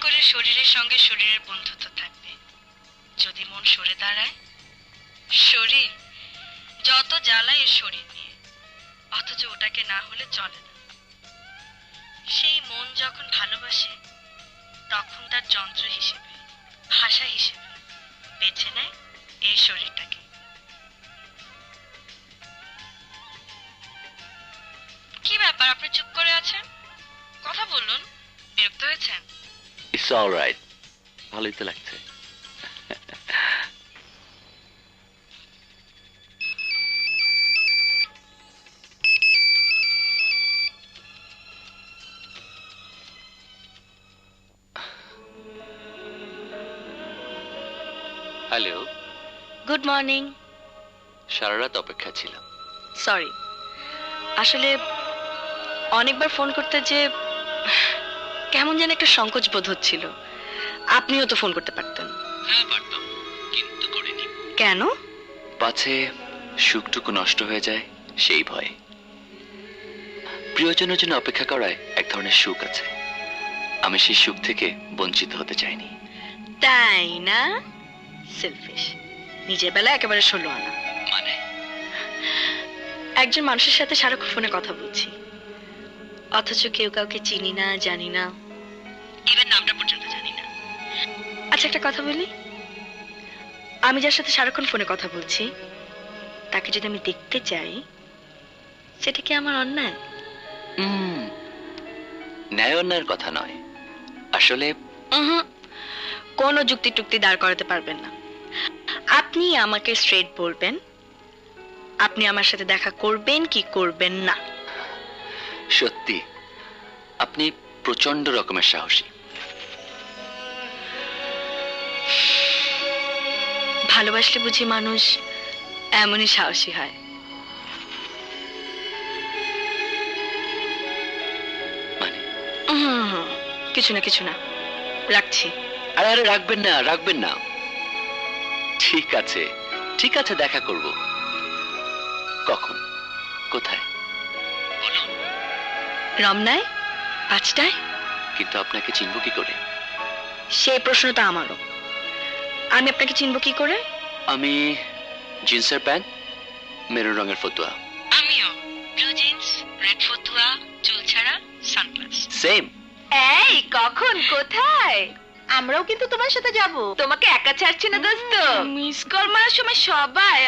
করে শরীরের সঙ্গে শরীরের বন্ধুত্ব থাকবে। যদি মন সরে দাঁড়ায়, শরীর যত জ্বালায় এর শরীর নিয়ে, অথচ ওটাকে না হলে চলে না। সেই মন যখন ভালোবাসে তখন তার যন্ত্র হিসেবে, ভাষা হিসেবে বেছে নেয় এই শরীরটাকে। কি ব্যাপার, আপনি চুপ করে আছেন? কথা বলুন, বিরক্ত হয়েছেন? ইটস অলরাইট, ভালোই তো লাগছে। Hello, good morning. সারা রাত অপেক্ষা ছিলাম। সরি, আসলে অনেকবার ফোন করতে যে কেমন যেন একটা সংকোচ বোধ হচ্ছিল। আপনিও তো ফোন করতে পারতেন। হ্যাঁ পারতাম, কিন্তু করিনি। কেন? পাছে সুখটুকু নষ্ট হয়ে যায় সেই ভয়ে। প্রিয়জনের জন্য অপেক্ষা করায় এক ধরনের সুখ আছে, আমি সেই সুখ থেকে বঞ্চিত হতে চাইনি। তাই না? সেলফিশ, নিজের বেলা একেবারে 16 আনা। মানে? একজন মানুষের সাথে সারাক্ষণ ফোনে কথা বলছি, অথচ কেউ কাউকে চিনি না, জানি না, ইভেন নামটা পর্যন্ত জানি না। আচ্ছা, একটা কথা বলি, আমি যার সাথে সারাক্ষণ ফোনে কথা বলছি তাকে যদি আমি দেখতে চাই, সেটা কি আমার অন্যায়? ন্যায় অন্যায়ের কথা নয়, আসলে কোনো যুক্তি টুক্তি দাঁড় করাতে পারবেন না। আপনি আমাকে স্ট্রেট বলবেন, আপনি আমার সাথে দেখা করবেন কি করবেন না। সত্যি আপনি প্রচন্ড রকমের সাহসী। ভালোবাসলে বুঝি মানুষ এমনই সাহসী হয়। মানে? কিছু না, কিছু না, রাখছি। আরে আরে, রাখবেন না, রাখবেন না। ঠিক আছে, ঠিক আছে, দেখা করব। কখন, কোথায় বলুন? রমনায় 5টায়। কিন্তু আপনাকে চিনব কি করে? সেই প্রশ্নটা আমারও। আমি আপনাকে চিনব কি করে? আমি জিন্সের প্যান্ট, মেরুন রঙের ফতুয়া। আমিও ব্লু জিন্স, রেড ফতুয়া, চুল ছাড়া, সানগ্লাস। সেম। এই কখন, কোথায়? আমরাও কিন্তু তোমার সাথে যাব। তোমাকে একা ছাড়ছি না দোস্ত। মিস কল মারার সময় সবাই।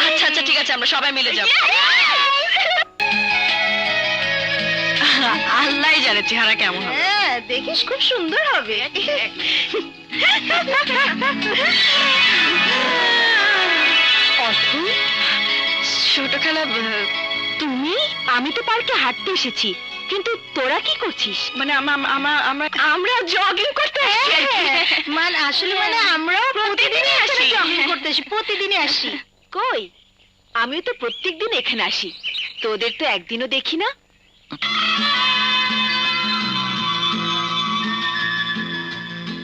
আচ্ছা আচ্ছা, ঠিক আছে, আমরা সবাই মিলে যাব। আল্লাহই জানে চেহারা কেমন হবে। হ্যাঁ, দেখিস খুব সুন্দর হবে। ছোট খেলা, তুমি? আমি তো পার্কে হাঁটতে এসেছি, কিন্তু তোরা কি করছিস? মানে আমরা জগিং করতে এসেছি। মানে আসলে মানে আমরা প্রতিদিনই আসি, জগিং করতে আসি, প্রতিদিনই আসি। কই, আমিও তো প্রত্যেকদিন এখানে আসি, তোদের তো একদিনও দেখি না।